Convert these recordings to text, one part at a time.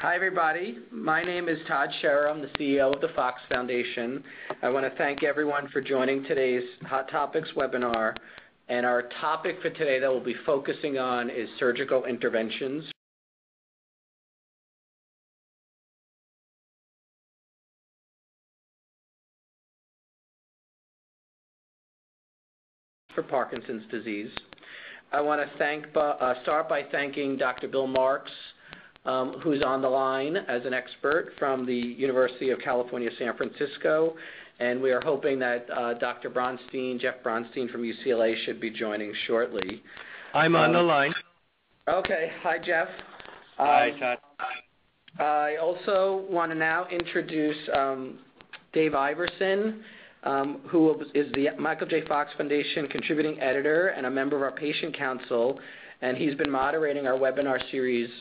Hi, everybody. My name is Todd Scherer. I'm the CEO of the Fox Foundation. I want to thank everyone for joining today's Hot Topics webinar. And our topic for today that we'll be focusing on is surgical interventions for Parkinson's disease. I want to start by thanking Dr. Bill Marks, who's on the line as an expert from the University of California, San Francisco. And we are hoping that Dr. Bronstein, Jeff Bronstein from UCLA, should be joining shortly. I'm on the line. Okay. Hi, Jeff. Hi, Todd. I also want to now introduce Dave Iverson, who is the Michael J. Fox Foundation contributing editor and a member of our patient council. And he's been moderating our webinar series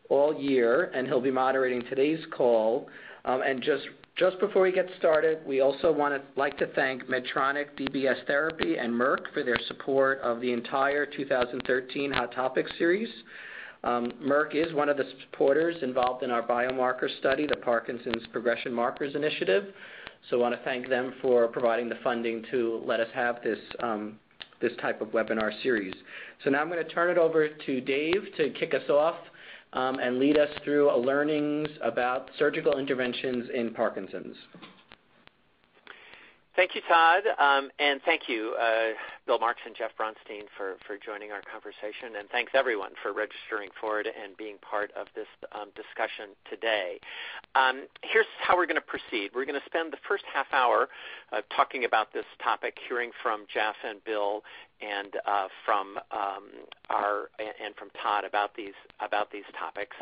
all year, and he'll be moderating today's call. And just before we get started, we also like to thank Medtronic DBS Therapy and Merck for their support of the entire 2013 Hot Topics series. Merck is one of the supporters involved in our biomarker study, the Parkinson's Progression Markers Initiative. So I want to thank them for providing the funding to let us have this type of webinar series. So now I'm going to turn it over to Dave to kick us off and lead us through learnings about surgical interventions in Parkinson's. Thank you, Todd, and thank you, Bill Marks and Jeff Bronstein, for joining our conversation, and thanks everyone for registering for it and being part of this discussion today. Here's how we're going to proceed. We're going to spend the first half hour talking about this topic, hearing from Jeff and Bill and from Todd about these topics,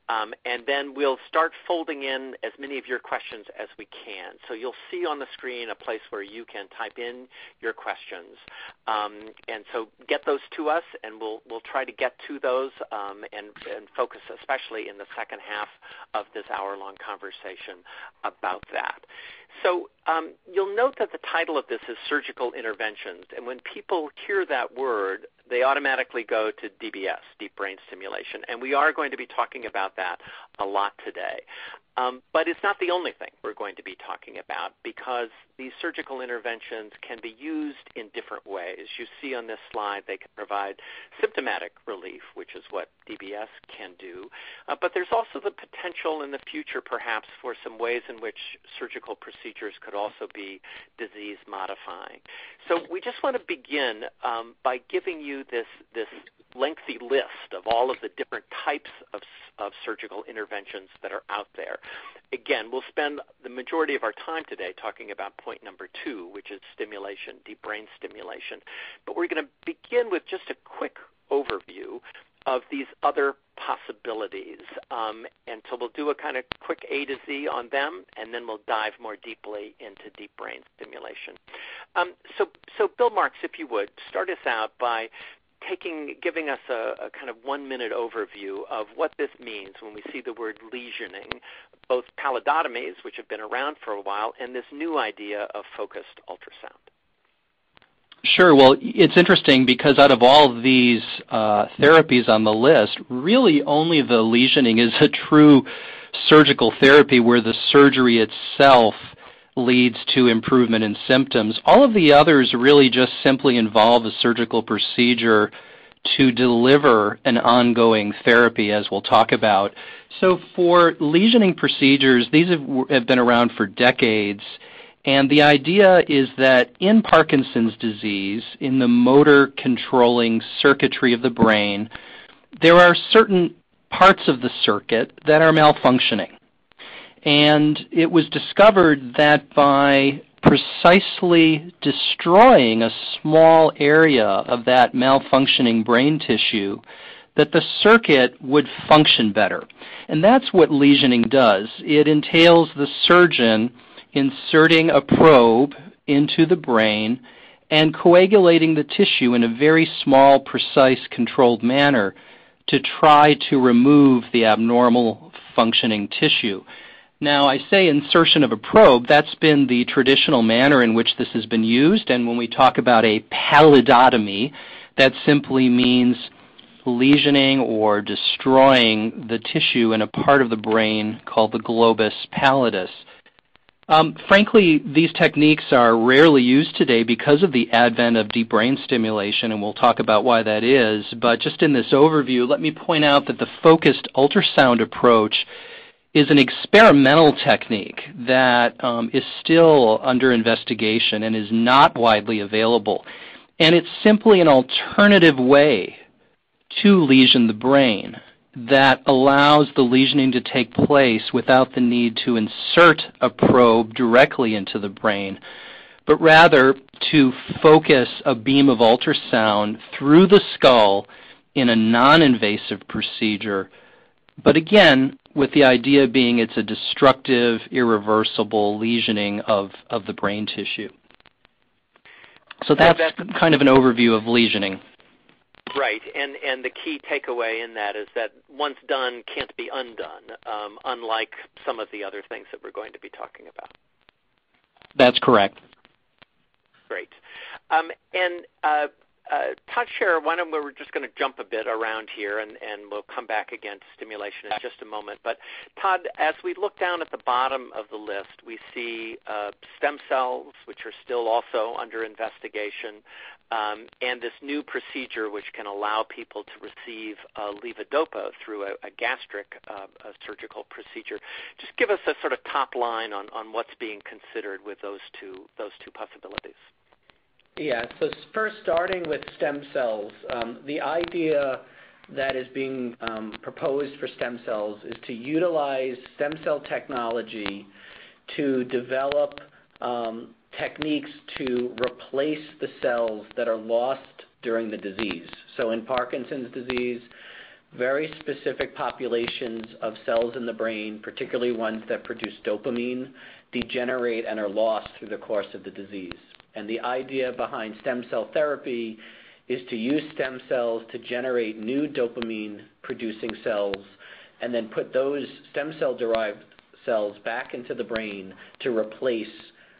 and then we'll start folding in as many of your questions as we can. So you'll see on the screen a place where you can type in your questions, and so get those to us, and we'll try to get to those and focus especially in the second half of this hour-long conversation about that. So you'll note that the title of this is Surgical Interventions, and when people hear that word, they automatically go to DBS, deep brain stimulation, and we are going to be talking about that a lot today. But it's not the only thing we're going to be talking about, because these surgical interventions can be used in different ways. You see on this slide they can provide symptomatic relief, which is what DBS can do, but there's also the potential in the future perhaps for some ways in which surgical procedures could also be disease modifying. So we just want to begin by giving you this lengthy list of all of the different types of surgical interventions that are out there. Again, we'll spend the majority of our time today talking about point number 2, which is stimulation, deep brain stimulation. But we're going to begin with just a quick overview of these other possibilities. And so we'll do a kind of quick A to Z on them, and then we'll dive more deeply into deep brain stimulation. So Bill Marks, if you would, start us out by giving us a kind of 1-minute overview of what this means when we see the word lesioning, both pallidotomies, which have been around for a while, and this new idea of focused ultrasound. Sure. Well, it's interesting because out of all of these therapies on the list, really only the lesioning is a true surgical therapy where the surgery itself leads to improvement in symptoms. All of the others really just simply involve a surgical procedure to deliver an ongoing therapy, as we'll talk about. So for lesioning procedures, these have been around for decades, and the idea is that in Parkinson's disease, in the motor controlling circuitry of the brain, there are certain parts of the circuit that are malfunctioning. And it was discovered that by precisely destroying a small area of that malfunctioning brain tissue, that the circuit would function better. And that's what lesioning does. It entails the surgeon inserting a probe into the brain and coagulating the tissue in a very small, precise, controlled manner to try to remove the abnormal functioning tissue. Now, I say insertion of a probe, that's been the traditional manner in which this has been used, and when we talk about a pallidotomy, that simply means lesioning or destroying the tissue in a part of the brain called the globus pallidus. Frankly, these techniques are rarely used today because of the advent of deep brain stimulation, and we'll talk about why that is. But just in this overview, let me point out that the focused ultrasound approach is an experimental technique that is still under investigation and is not widely available. And it's simply an alternative way to lesion the brain that allows the lesioning to take place without the need to insert a probe directly into the brain, but rather to focus a beam of ultrasound through the skull in a non-invasive procedure, but again, with the idea being it's a destructive, irreversible lesioning of the brain tissue. So that's kind of an overview of lesioning. Right, and the key takeaway in that is that once done can't be undone, unlike some of the other things that we're going to be talking about. That's correct. Great. Todd Scherer, why don't we're just going to jump a bit around here, and we'll come back again to stimulation in just a moment. But Todd, as we look down at the bottom of the list, we see stem cells, which are still also under investigation, and this new procedure which can allow people to receive levodopa through a gastric surgical procedure. Just give us a sort of top line on what's being considered with those two possibilities. Yeah, so first starting with stem cells, the idea that is being proposed for stem cells is to utilize stem cell technology to develop techniques to replace the cells that are lost during the disease. So in Parkinson's disease, very specific populations of cells in the brain, particularly ones that produce dopamine, degenerate and are lost through the course of the disease. And the idea behind stem cell therapy is to use stem cells to generate new dopamine-producing cells and then put those stem cell-derived cells back into the brain to replace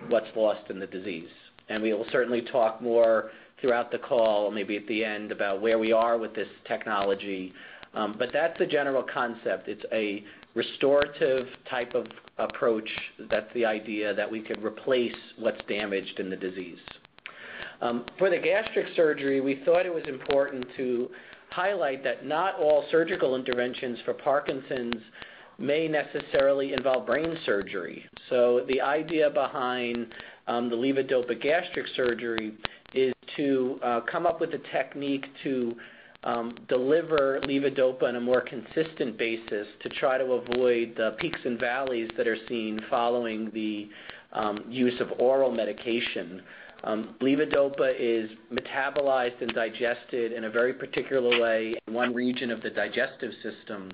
what's lost in the disease. And we will certainly talk more throughout the call, maybe at the end, about where we are with this technology. But that's the general concept. It's a restorative type of approach. That's the idea, that we could replace what's damaged in the disease. For the gastric surgery, we thought it was important to highlight that not all surgical interventions for Parkinson's may necessarily involve brain surgery. So the idea behind the levodopa gastric surgery is to come up with a technique to deliver levodopa on a more consistent basis to try to avoid the peaks and valleys that are seen following the use of oral medication. Levodopa is metabolized and digested in a very particular way in one region of the digestive system.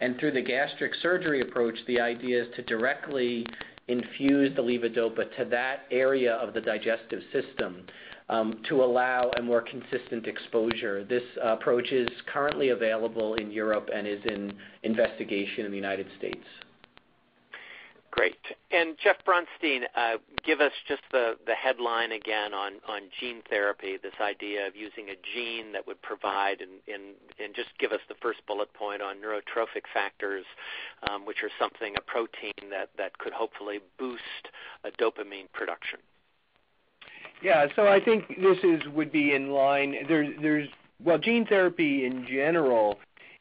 And through the gastric surgery approach, the idea is to directly infuse the levodopa to that area of the digestive system to allow a more consistent exposure. This approach is currently available in Europe and is in investigation in the United States. Great. And Jeff Bronstein, give us just the headline again on gene therapy, this idea of using a gene that would provide, and just give us the first bullet point on neurotrophic factors, which are something, a protein that could hopefully boost dopamine production. Yeah, so I think this would be in line. Well, gene therapy in general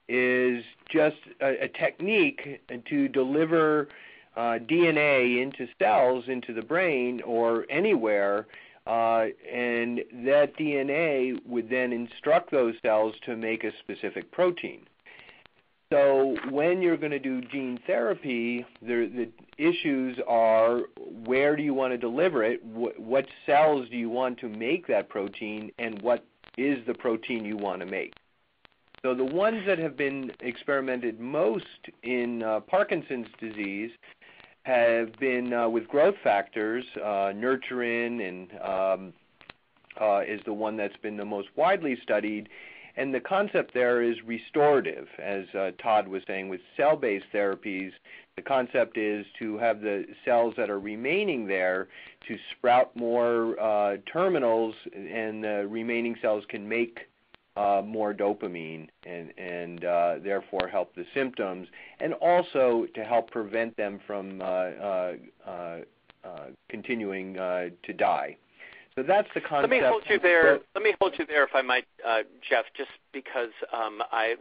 is just a technique to deliver DNA into cells, into the brain or anywhere, and that DNA would then instruct those cells to make a specific protein. So when you're going to do gene therapy, the issues are, where do you want to deliver it, what cells do you want to make that protein, and what is the protein you want to make. So the ones that have been experimented most in Parkinson's disease have been with growth factors. Nurturin and is the one that's been the most widely studied. And the concept there is restorative. As Todd was saying, with cell-based therapies, the concept is to have the cells that are remaining there to sprout more terminals, and the remaining cells can make more dopamine and therefore help the symptoms, and also to help prevent them from continuing to die. So that's the concept. Let me hold you there. If I might, Jeff, just because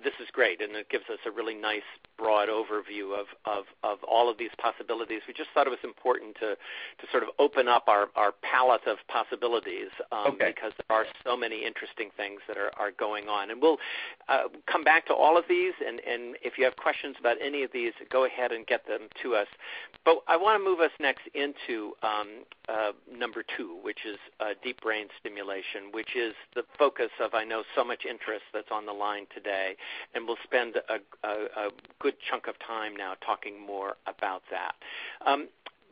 this is great, and it gives us a really nice broad overview of all of these possibilities. We just thought it was important to sort of open up our palette of possibilities because there are so many interesting things that are going on. And we'll come back to all of these, and if you have questions about any of these, go ahead and get them to us. But I want to move us next into number 2, which is deep brain stimulation, which is the focus of, I know, so much interest that's on the line today, and we'll spend a good chunk of time now talking more about that.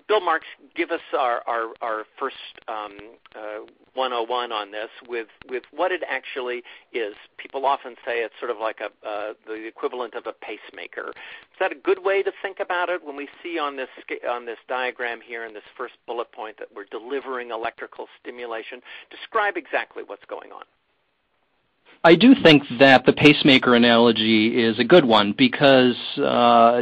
Bill Marks, give us our first 101 on this with what it actually is. People often say it's sort of like the equivalent of a pacemaker. Is that a good way to think about it when we see on this diagram here in this first bullet point that we're delivering electrical stimulation? Describe exactly what's going on. I do think that the pacemaker analogy is a good one because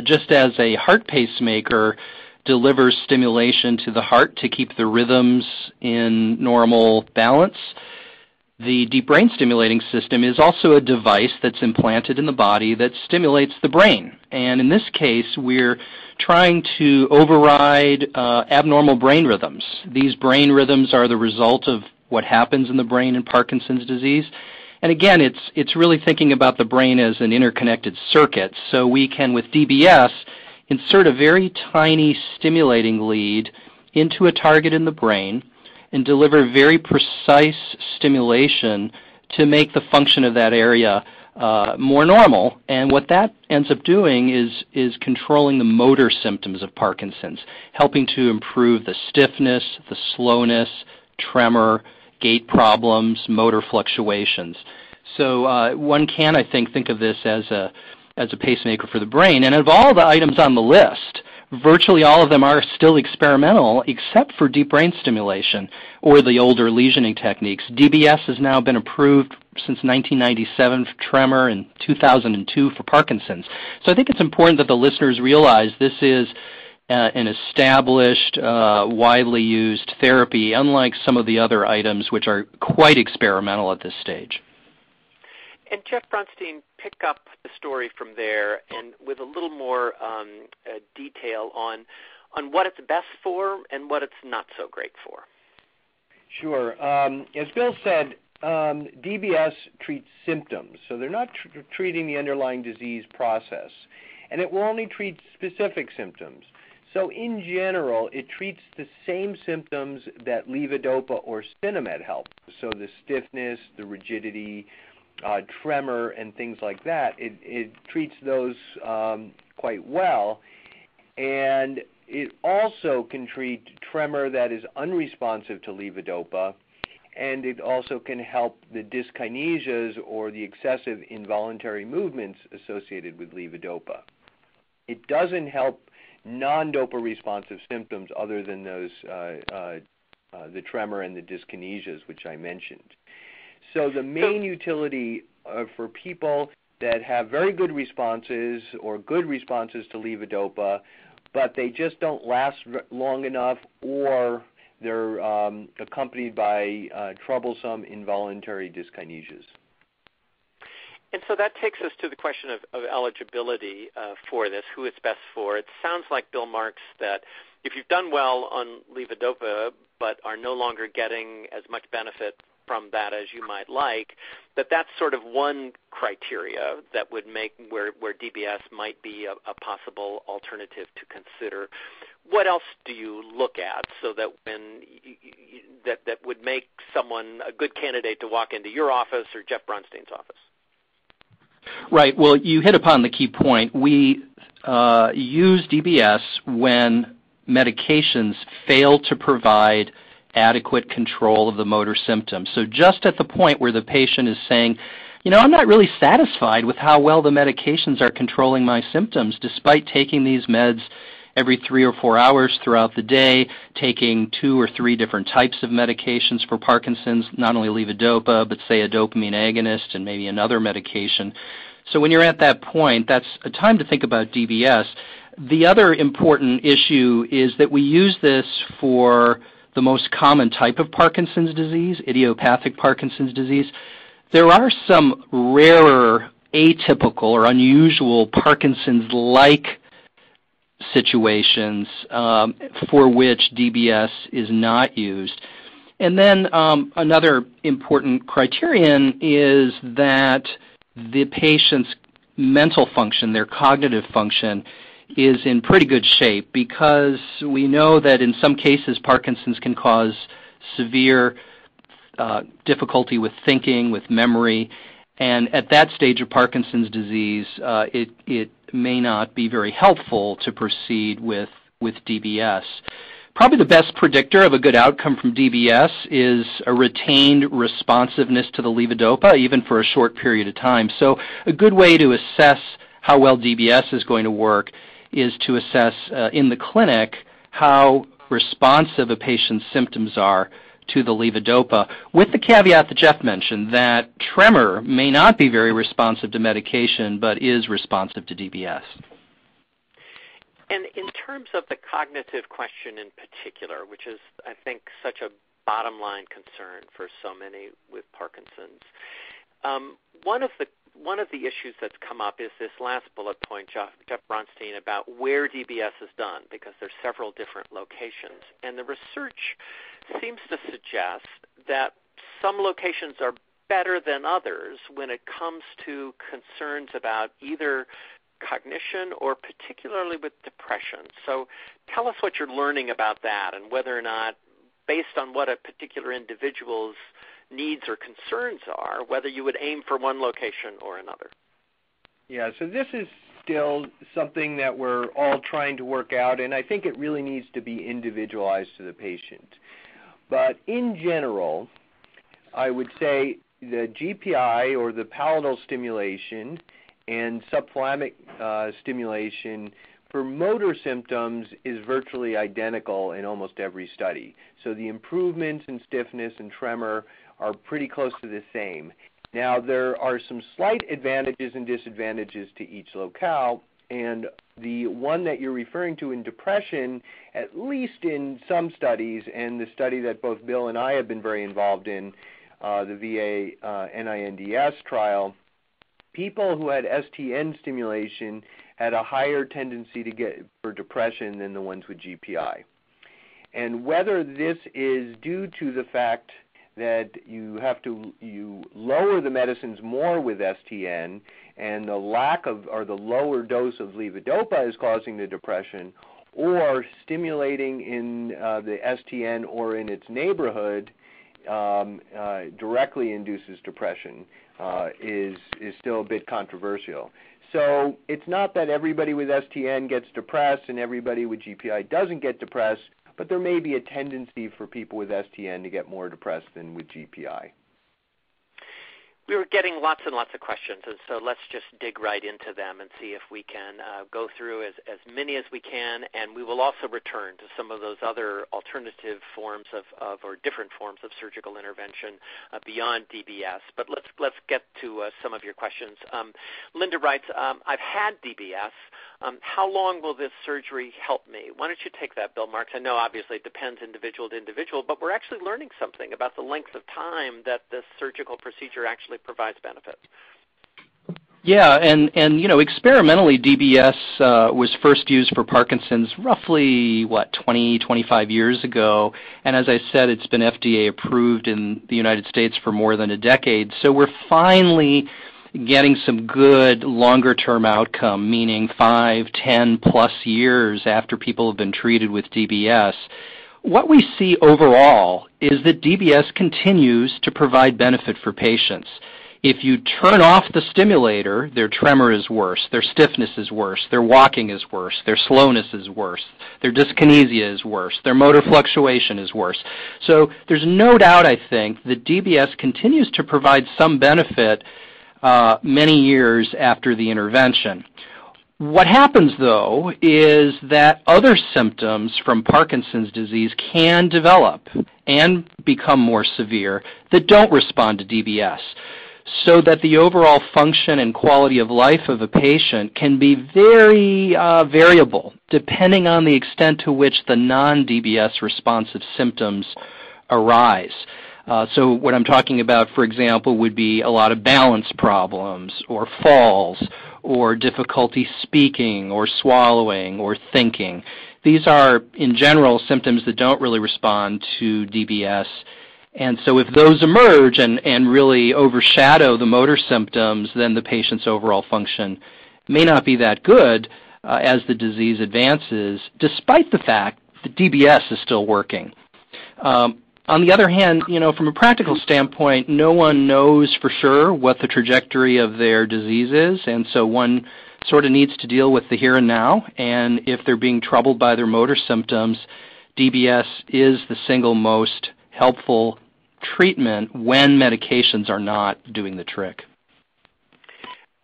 just as a heart pacemaker delivers stimulation to the heart to keep the rhythms in normal balance, the deep brain stimulating system is also a device that's implanted in the body that stimulates the brain. And in this case, we're trying to override abnormal brain rhythms. These brain rhythms are the result of what happens in the brain in Parkinson's disease. And again, it's really thinking about the brain as an interconnected circuit. So we can, with DBS, insert a very tiny stimulating lead into a target in the brain and deliver very precise stimulation to make the function of that area more normal. And what that ends up doing is controlling the motor symptoms of Parkinson's, helping to improve the stiffness, the slowness, tremor, gait problems, motor fluctuations. So one can, I think of this as a pacemaker for the brain. And of all the items on the list, virtually all of them are still experimental except for deep brain stimulation or the older lesioning techniques. DBS has now been approved since 1997 for tremor and 2002 for Parkinson's. So I think it's important that the listeners realize this is an established, widely used therapy, unlike some of the other items which are quite experimental at this stage. And Jeff Bronstein, pick up the story from there and with a little more detail on what it's best for and what it's not so great for. Sure. As Bill said, DBS treats symptoms, so they're not treating the underlying disease process, and it will only treat specific symptoms. So in general, it treats the same symptoms that levodopa or Sinemet help, so the stiffness, the rigidity, tremor, and things like that. It treats those quite well, and it also can treat tremor that is unresponsive to levodopa, and it also can help the dyskinesias or the excessive involuntary movements associated with levodopa. It doesn't help non-dopa responsive symptoms other than those the tremor and the dyskinesias, which I mentioned. So the main utility for people that have very good responses or good responses to levodopa, but they just don't last long enough, or they're accompanied by troublesome involuntary dyskinesias. And so that takes us to the question of eligibility for this, who it's best for. It sounds like, Bill Marks, that if you've done well on levodopa but are no longer getting as much benefit from that as you might like, that's sort of one criteria that would make where DBS might be a possible alternative to consider. What else do you look at so that when that would make someone a good candidate to walk into your office or Jeff Bronstein's office? Right. Well, you hit upon the key point. We use DBS when medications fail to provide adequate control of the motor symptoms. So just at the point where the patient is saying, I'm not really satisfied with how well the medications are controlling my symptoms despite taking these meds every 3 or 4 hours throughout the day, taking 2 or 3 different types of medications for Parkinson's, not only levodopa, but say a dopamine agonist and maybe another medication. So when you're at that point, that's a time to think about DBS. The other important issue is that we use this for the most common type of Parkinson's disease, idiopathic Parkinson's disease. There are some rarer, atypical, or unusual Parkinson's-like situations for which DBS is not used. And then another important criterion is that the patient's mental function, their cognitive function, is in pretty good shape, because we know that in some cases Parkinson's can cause severe difficulty with thinking, with memory, and at that stage of Parkinson's disease, it may not be very helpful to proceed with DBS. Probably the best predictor of a good outcome from DBS is a retained responsiveness to the levodopa, even for a short period of time. So a good way to assess how well DBS is going to work is to assess in the clinic how responsive a patient's symptoms are to the levodopa, with the caveat that Jeff mentioned, that tremor may not be very responsive to medication, but is responsive to DBS. And in terms of the cognitive question in particular, which is, I think, such a bottom line concern for so many with Parkinson's, one of the issues that's come up is this last bullet point, Jeff Bronstein, about where DBS is done, because there's several different locations. And the research seems to suggest that some locations are better than others when it comes to concerns about either cognition or particularly with depression. So tell us what you're learning about that, and whether or not, based on what a particular individual's needs or concerns are, whether you would aim for one location or another. Yeah, so this is still something that we're all trying to work out, and I think it really needs to be individualized to the patient. But in general, I would say the GPI, or the palatal stimulation, and subthalamic stimulation for motor symptoms is virtually identical in almost every study. So the improvements in stiffness and tremor are pretty close to the same. Now, there are some slight advantages and disadvantages to each locale, and the one that you're referring to in depression, at least in some studies, and the study that both Bill and I have been very involved in, the VA NINDS trial, people who had STN stimulation had a higher tendency to get for depression than the ones with GPI. And whether this is due to the fact that you lower the medicines more with STN, and the lack of, or the lower dose of levodopa is causing the depression, or stimulating in the STN or in its neighborhood directly induces depression, is still a bit controversial. So it's not that everybody with STN gets depressed and everybody with GPI doesn't get depressed, but there may be a tendency for people with STN to get more depressed than with GPI. We were getting lots and lots of questions, and so let's just dig right into them and see if we can go through as many as we can, and we will also return to some of those other alternative forms of or different forms of surgical intervention beyond DBS. But let's get to some of your questions. Linda writes, I've had DBS. How long will this surgery help me? Why don't you take that, Bill Marks? I know obviously it depends individual to individual, but we're actually learning something about the length of time that this surgical procedure actually provides benefit. Yeah, and experimentally DBS was first used for Parkinson's roughly, 20, 25 years ago, and as I said, it's been FDA approved in the United States for more than a decade, so we're finally getting some good longer-term outcome, meaning 5, 10 plus years after people have been treated with DBS. What we see overall is that DBS continues to provide benefit for patients. If you turn off the stimulator, their tremor is worse, their stiffness is worse, their walking is worse, their slowness is worse, their dyskinesia is worse, their motor fluctuation is worse. So there's no doubt, I think, that DBS continues to provide some benefit many years after the intervention. What happens, though, is that other symptoms from Parkinson's disease can develop and become more severe that don't respond to DBS, so that the overall function and quality of life of a patient can be very variable, depending on the extent to which the non-DBS responsive symptoms arise. So what I'm talking about, for example, would be a lot of balance problems or falls or difficulty speaking or swallowing or thinking. These are, in general, symptoms that don't really respond to DBS. And so if those emerge and really overshadow the motor symptoms, then the patient's overall function may not be that good as the disease advances, despite the fact that DBS is still working. On the other hand, from a practical standpoint, no one knows for sure what the trajectory of their disease is, and so one sort of needs to deal with the here and now, and if they're being troubled by their motor symptoms, DBS is the single most helpful treatment when medications are not doing the trick.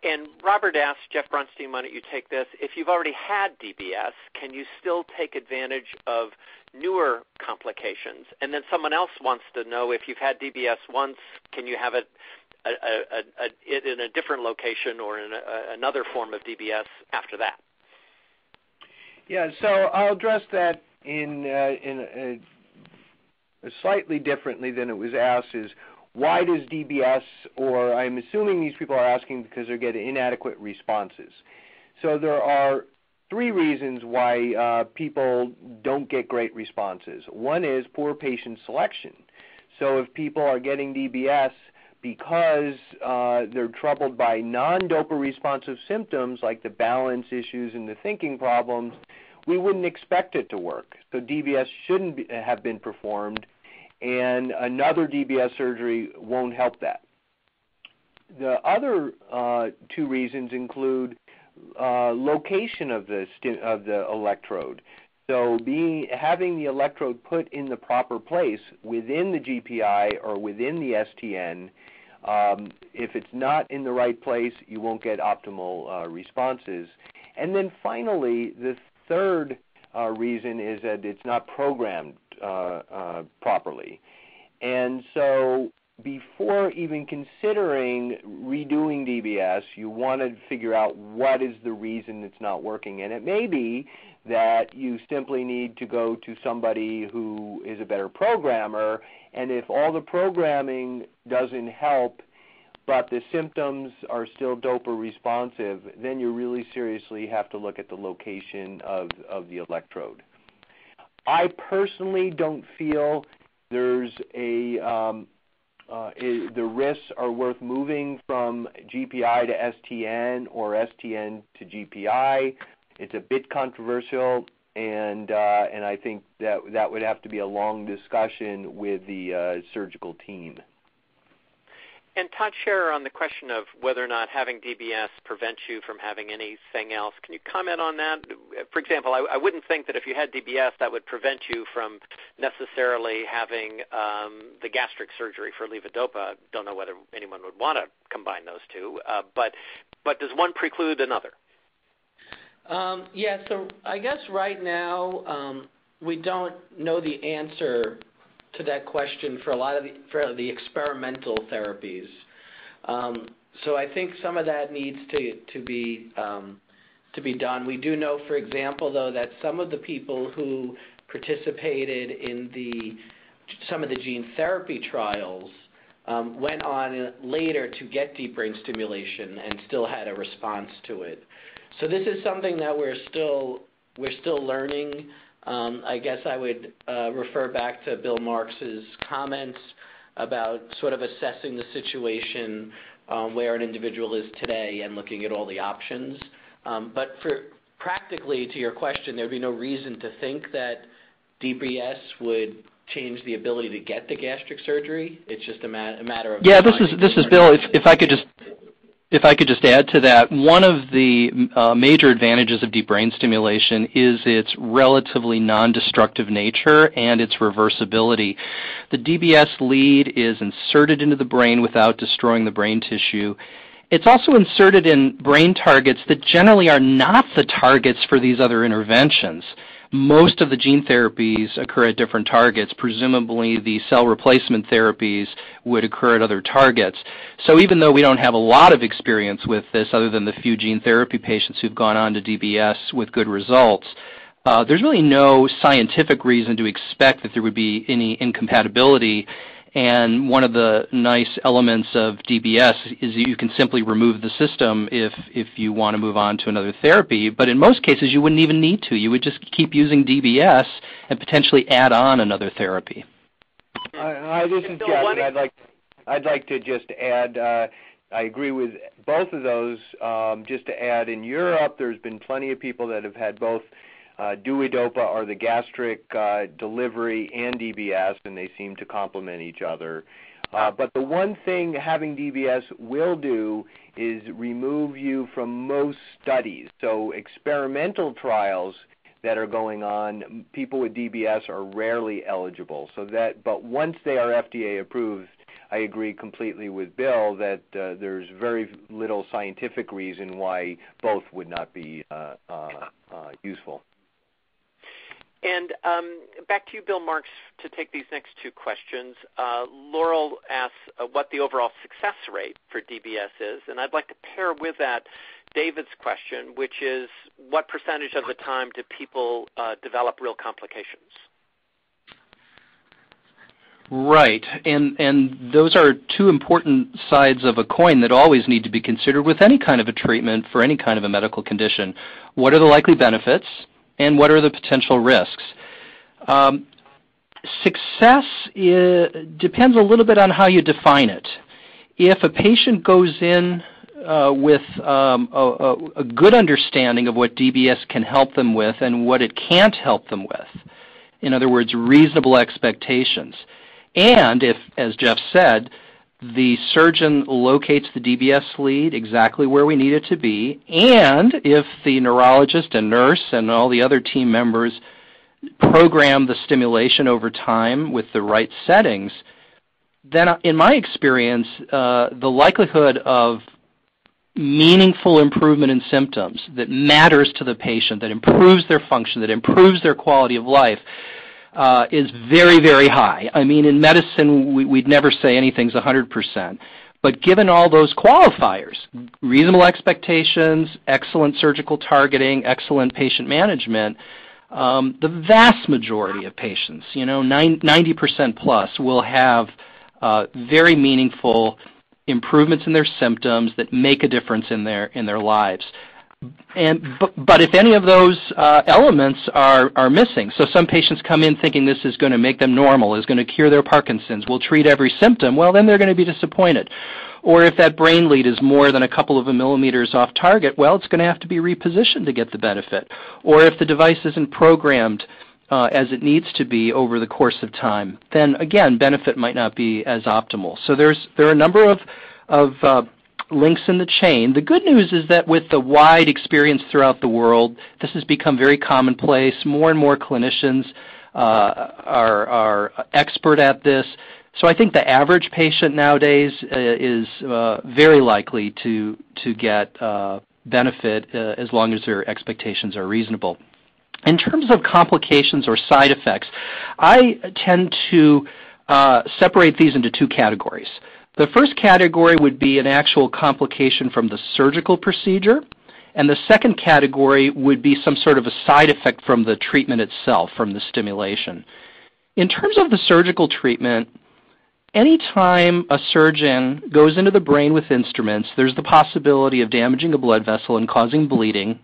And Robert asked, Jeff Brunstein, why don't you take this? If you've already had DBS, can you still take advantage of newer complications? And then someone else wants to know, if you've had DBS once, can you have it in a different location or in another form of DBS after that? Yeah, so I'll address that in slightly differently than it was asked, is why does DBS, or I'm assuming these people are asking because they're getting inadequate responses. So there are three reasons why people don't get great responses. One is poor patient selection. So if people are getting DBS because they're troubled by non-DOPA responsive symptoms like the balance issues and the thinking problems, we wouldn't expect it to work. So DBS shouldn't have been performed, and another DBS surgery won't help that. The other two reasons include location of the electrode. So having the electrode put in the proper place within the GPI or within the STN, if it's not in the right place, you won't get optimal responses. And then finally, the third reason is that it's not programmed properly. And so before even considering redoing DBS, you want to figure out what is the reason it's not working. And it may be that you simply need to go to somebody who is a better programmer, and if all the programming doesn't help but the symptoms are still DOPA responsive, then you really seriously have to look at the location of the electrode. I personally don't feel there's the risks are worth moving from GPI to STN or STN to GPI. It's a bit controversial, and I think that would have to be a long discussion with the surgical team. And Todd Scherer, on the question of whether or not having DBS prevents you from having anything else, can you comment on that? For example, I wouldn't think that if you had DBS that would prevent you from necessarily having the gastric surgery for levodopa. Don't know whether anyone would want to combine those two, but does one preclude another? Yeah, so I guess right now we don't know the answer to that question for a lot of the experimental therapies. So I think some of that needs to be done. We do know, for example, though, that some of the people who participated in some of the gene therapy trials went on later to get deep brain stimulation and still had a response to it. So this is something that we're still learning. I guess I would refer back to Bill Marks's comments about sort of assessing the situation where an individual is today and looking at all the options. But for practically to your question, there would be no reason to think that DBS would change the ability to get the gastric surgery. It's just a matter of... Yeah, this is Bill. If I could just add to that, one of the major advantages of deep brain stimulation is its relatively non-destructive nature and its reversibility. The DBS lead is inserted into the brain without destroying the brain tissue, It's also inserted in brain targets that generally are not the targets for these other interventions. Most of the gene therapies occur at different targets. Presumably the cell replacement therapies would occur at other targets. So even though we don't have a lot of experience with this, other than the few gene therapy patients who've gone on to DBS with good results, there's really no scientific reason to expect that there would be any incompatibility. And one of the nice elements of DBS is that you can simply remove the system if you want to move on to another therapy. But in most cases, you wouldn't even need to. You would just keep using DBS and potentially add on another therapy. Hi, this is Jeff, and I'd like to just add, I agree with both of those. Just to add, in Europe, there's been plenty of people that have had both Duodopa or the gastric delivery and DBS, and they seem to complement each other. But the one thing having DBS will do is remove you from most studies. So experimental trials that are going on, people with DBS are rarely eligible. But once they are FDA approved, I agree completely with Bill that there's very little scientific reason why both would not be useful. And back to you, Bill Marks, to take these next two questions. Laurel asks what the overall success rate for DBS is, and I'd like to pair with that David's question, which is what percentage of the time do people develop real complications? Right, and those are two important sides of a coin that always need to be considered with any kind of a treatment for any kind of a medical condition. What are the likely benefits? And what are the potential risks? Success depends a little bit on how you define it. If a patient goes in with a good understanding of what DBS can help them with and what it can't help them with, in other words, reasonable expectations, and if, as Jeff said, the surgeon locates the DBS lead exactly where we need it to be, and if the neurologist and nurse and all the other team members program the stimulation over time with the right settings, then in my experience, the likelihood of meaningful improvement in symptoms that matters to the patient, that improves their function, that improves their quality of life, is very, very high. I mean, in medicine, we'd never say anything's 100%. But given all those qualifiers, reasonable expectations, excellent surgical targeting, excellent patient management, the vast majority of patients, 90% plus, will have very meaningful improvements in their symptoms that make a difference in their lives. But if any of those elements are missing, so some patients come in thinking this is going to make them normal, is going to cure their Parkinson's, will treat every symptom, well, then they're going to be disappointed. Or if that brain lead is more than a couple of millimeters off target, well, it's going to have to be repositioned to get the benefit. Or if the device isn't programmed as it needs to be over the course of time, then again, benefit might not be as optimal. So there are a number of links in the chain. The good news is that with the wide experience throughout the world, this has become very commonplace. More and more clinicians are expert at this. So I think the average patient nowadays is very likely to get benefit as long as their expectations are reasonable. In terms of complications or side effects, I tend to separate these into two categories. The first category would be an actual complication from the surgical procedure, and the second category would be some sort of a side effect from the treatment itself, from the stimulation. In terms of the surgical treatment, anytime a surgeon goes into the brain with instruments, there's the possibility of damaging a blood vessel and causing bleeding,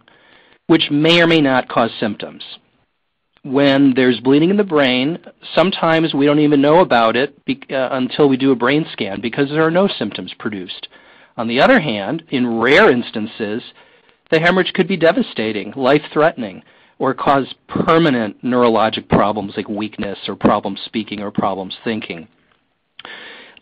which may or may not cause symptoms. When there's bleeding in the brain, sometimes we don't even know about it until we do a brain scan because there are no symptoms produced. On the other hand, in rare instances, the hemorrhage could be devastating, life-threatening, or cause permanent neurologic problems like weakness or problems speaking or problems thinking.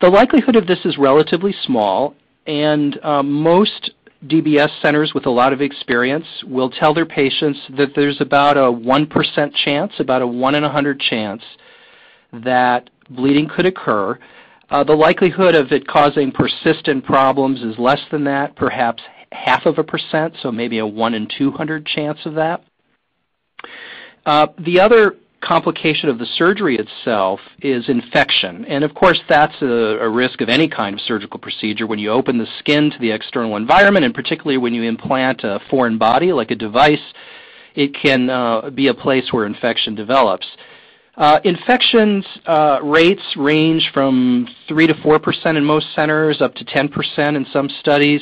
The likelihood of this is relatively small, and most DBS centers with a lot of experience will tell their patients that there's about a 1% chance, about a 1 in 100 chance that bleeding could occur. The likelihood of it causing persistent problems is less than that, perhaps 0.5%, so maybe a 1 in 200 chance of that. The other complication of the surgery itself is infection. And of course, that's a risk of any kind of surgical procedure. When you open the skin to the external environment, and particularly when you implant a foreign body like a device, it can be a place where infection develops. Infections rates range from 3 to 4% in most centers, up to 10% in some studies.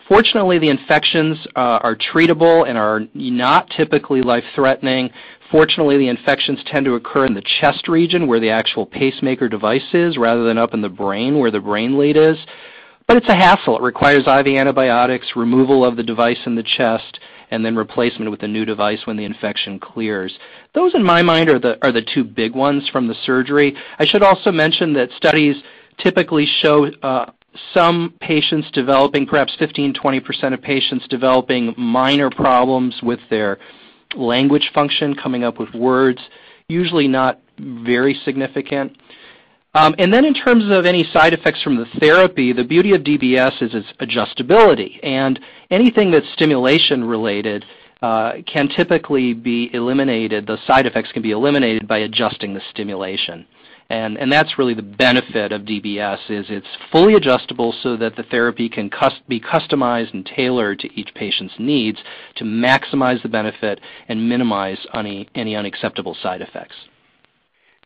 Fortunately, the infections are treatable and are not typically life-threatening. Fortunately, the infections tend to occur in the chest region where the actual pacemaker device is, rather than up in the brain where the brain lead is. But it's a hassle. It requires IV antibiotics, removal of the device in the chest, and then replacement with a new device when the infection clears. Those, in my mind, are the two big ones from the surgery. I should also mention that studies typically show some patients developing, perhaps 15-20% of patients developing minor problems with their language function, coming up with words, usually not very significant. And then in terms of any side effects from the therapy, the beauty of DBS is its adjustability, and anything that's stimulation related can typically be eliminated, the side effects can be eliminated by adjusting the stimulation. And that's really the benefit of DBS, is it's fully adjustable so that the therapy can be customized and tailored to each patient's needs to maximize the benefit and minimize any unacceptable side effects.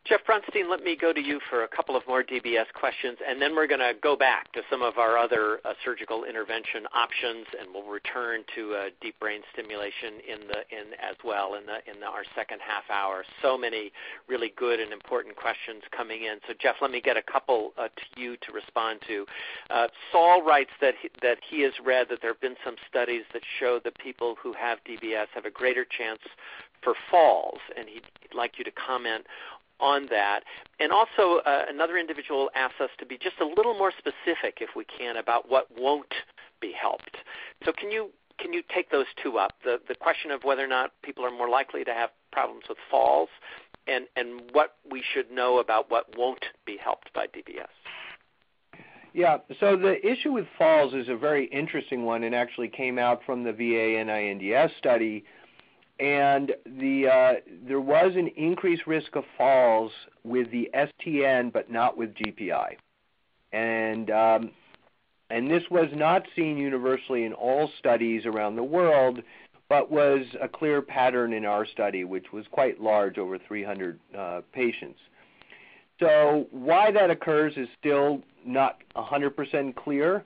Jeff Brunstein, let me go to you for a couple of more DBS questions, and then we're going to go back to some of our other surgical intervention options, and we'll return to deep brain stimulation in our second half hour. So many really good and important questions coming in. So, Jeff, let me get a couple to you to respond to. Saul writes that he has read that there have been some studies that show that people who have DBS have a greater chance for falls, and he'd like you to comment on that. And also another individual asks us to be just a little more specific, if we can, about what won't be helped. So can you take those two up, the question of whether or not people are more likely to have problems with falls, and what we should know about what won't be helped by DBS? Yeah, so the issue with falls is a very interesting one, and actually came out from the VA NINDS study. And there was an increased risk of falls with the STN, but not with GPI. And this was not seen universally in all studies around the world, but was a clear pattern in our study, which was quite large, over 300 patients. So why that occurs is still not 100% clear.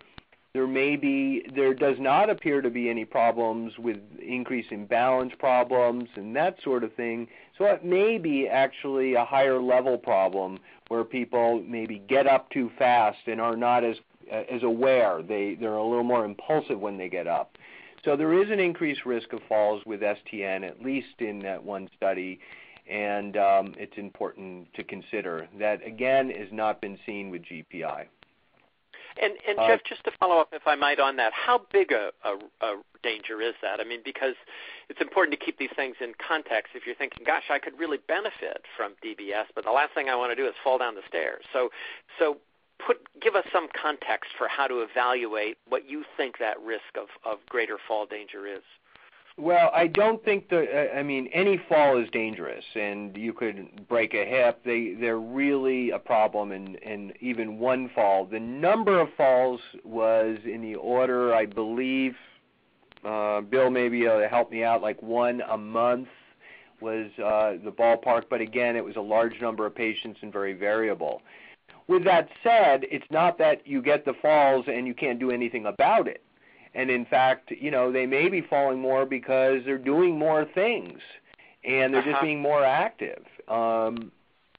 There does not appear to be any problems with increase in balance problems and that sort of thing. So it may be actually a higher level problem where people maybe get up too fast and are not as aware. They're a little more impulsive when they get up. So there is an increased risk of falls with STN, at least in that one study, and it's important to consider. That, again, has not been seen with GPI. And Jeff, just to follow up, if I might, on that, how big a danger is that? I mean, because it's important to keep these things in context. If you're thinking, gosh, I could really benefit from DBS, but the last thing I want to do is fall down the stairs. So give us some context for how to evaluate what you think that risk of greater fall danger is. Well, I don't think any fall is dangerous, and you could break a hip. They're really a problem, and even one fall. The number of falls was in the order, I believe, Bill may be able to help me out, like one a month was the ballpark, but again, it was a large number of patients and very variable. With that said, it's not that you get the falls and you can't do anything about it. And in fact, they may be falling more because they're doing more things, and they're just being more active. And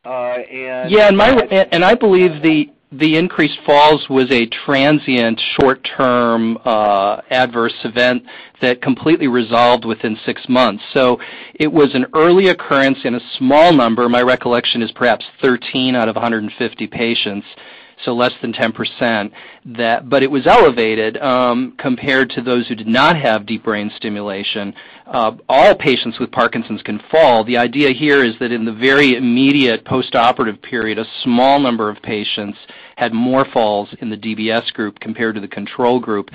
I believe the increased falls was a transient, short-term adverse event that completely resolved within 6 months. So it was an early occurrence in a small number. My recollection is perhaps 13 out of 150 patients. so less than 10%, but it was elevated compared to those who did not have deep brain stimulation. All patients with Parkinson's can fall. The idea here is that in the very immediate postoperative period, a small number of patients had more falls in the DBS group compared to the control group.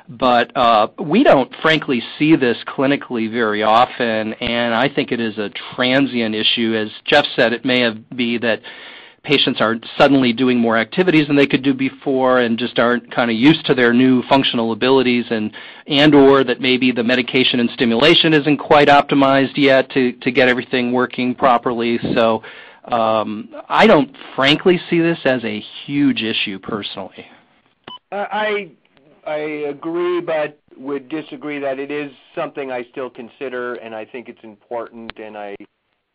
But we don't, frankly, see this clinically very often, and I think it is a transient issue. As Jeff said, it may be that patients are suddenly doing more activities than they could do before and just aren't kind of used to their new functional abilities, and or that maybe the medication and stimulation isn't quite optimized yet to get everything working properly. So I don't, frankly, see this as a huge issue personally. I agree, but would disagree that it is something I still consider, and I think it's important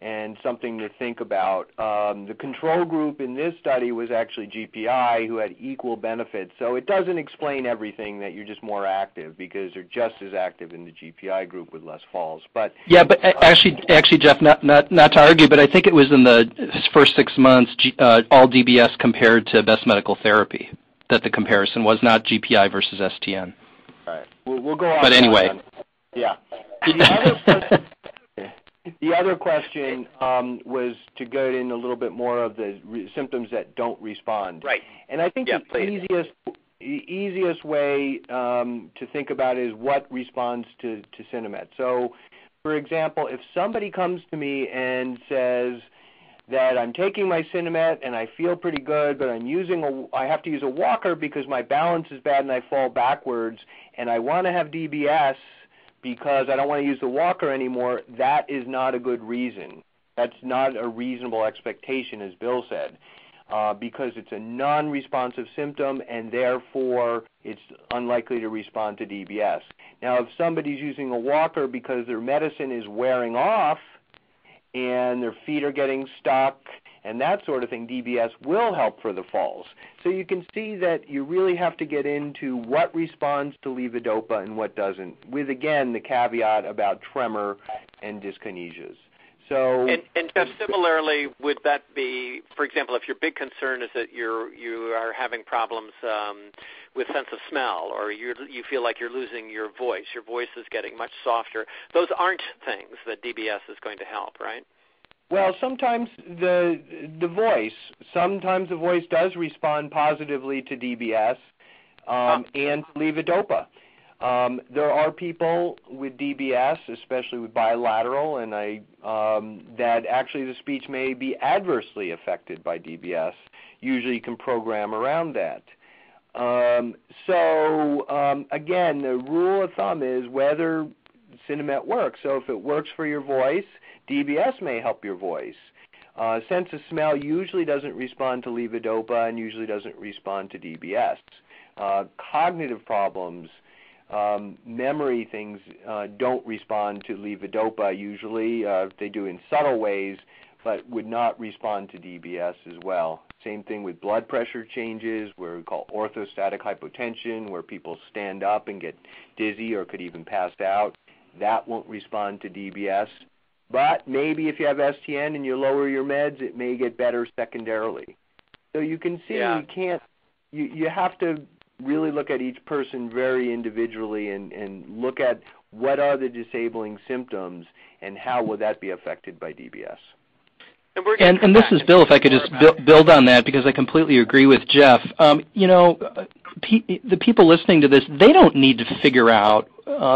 and something to think about. The control group in this study was actually GPI, who had equal benefits. So it doesn't explain everything that you're just more active, because they're just as active in the GPI group with less falls. But yeah, but actually, Jeff, not to argue, but I think it was in the first 6 months, all DBS compared to best medical therapy, that the comparison was, not GPI versus STN. All right. We'll go on. But anyway. Yeah. The other question was to go in a little bit more of the symptoms that don't respond. Right. And I think the easiest way to think about it is what responds to Sinemet. So, for example, if somebody comes to me and says that I'm taking my Sinemet and I feel pretty good, but I have to use a walker because my balance is bad and I fall backwards, and I want to have DBS because I don't want to use the walker anymore, that is not a good reason. That's not a reasonable expectation, as Bill said, because it's a non-responsive symptom, and therefore it's unlikely to respond to DBS. Now, if somebody's using a walker because their medicine is wearing off and their feet are getting stuck and that sort of thing, DBS will help for the falls. So you can see that you really have to get into what responds to levodopa and what doesn't, with, again, the caveat about tremor and dyskinesias. So, and Jeff, similarly, would that be, for example, if your big concern is that you are having problems with sense of smell, or you feel like you're losing your voice is getting much softer, those aren't things that DBS is going to help, right? Well, sometimes the voice does respond positively to DBS and levodopa. There are people with DBS, especially with bilateral, and that actually the speech may be adversely affected by DBS. Usually you can program around that. Again, the rule of thumb is whether Sinemet works. So if it works for your voice, DBS may help your voice. Sense of smell usually doesn't respond to levodopa and usually doesn't respond to DBS. Cognitive problems, memory things don't respond to levodopa usually. They do in subtle ways, but would not respond to DBS as well. Same thing with blood pressure changes, where we call orthostatic hypotension, where people stand up and get dizzy or could even pass out. That won't respond to DBS. But maybe if you have STN and you lower your meds, it may get better secondarily. So you can see you have to really look at each person very individually and look at what are the disabling symptoms and how will that be affected by DBS. And this is Bill, if I could just build on that, because I completely agree with Jeff. The people listening to this, they don't need to figure out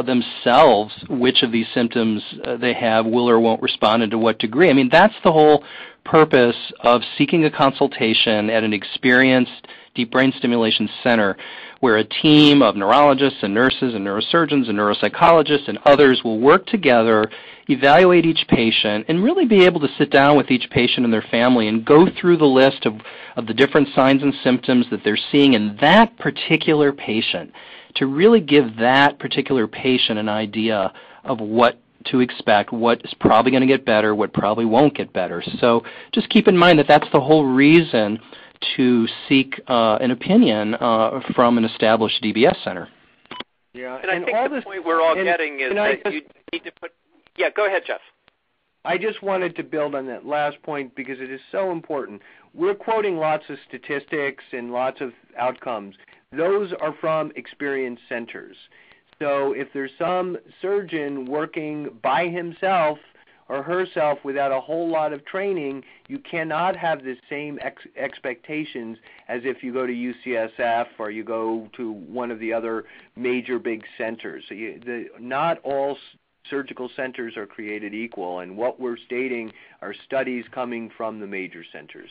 themselves which of these symptoms they have will or won't respond and to what degree. I mean, that's the whole purpose of seeking a consultation at an experienced deep brain stimulation center, where a team of neurologists and nurses and neurosurgeons and neuropsychologists and others will work together, evaluate each patient, and really be able to sit down with each patient and their family and go through the list of the different signs and symptoms that they're seeing in that particular patient, to really give that particular patient an idea of what to expect, what is probably going to get better, what probably won't get better. So just keep in mind that that's the whole reason to seek an opinion from an established DBS center. Yeah, and I think the point we're all getting is that you need to put... Yeah, go ahead, Jeff. I just wanted to build on that last point because it is so important. We're quoting lots of statistics and lots of outcomes. Those are from experience centers. So if there's some surgeon working by himself or herself without a whole lot of training, you cannot have the same expectations as if you go to UCSF or you go to one of the other major big centers. So not all surgical centers are created equal, and what we're stating are studies coming from the major centers.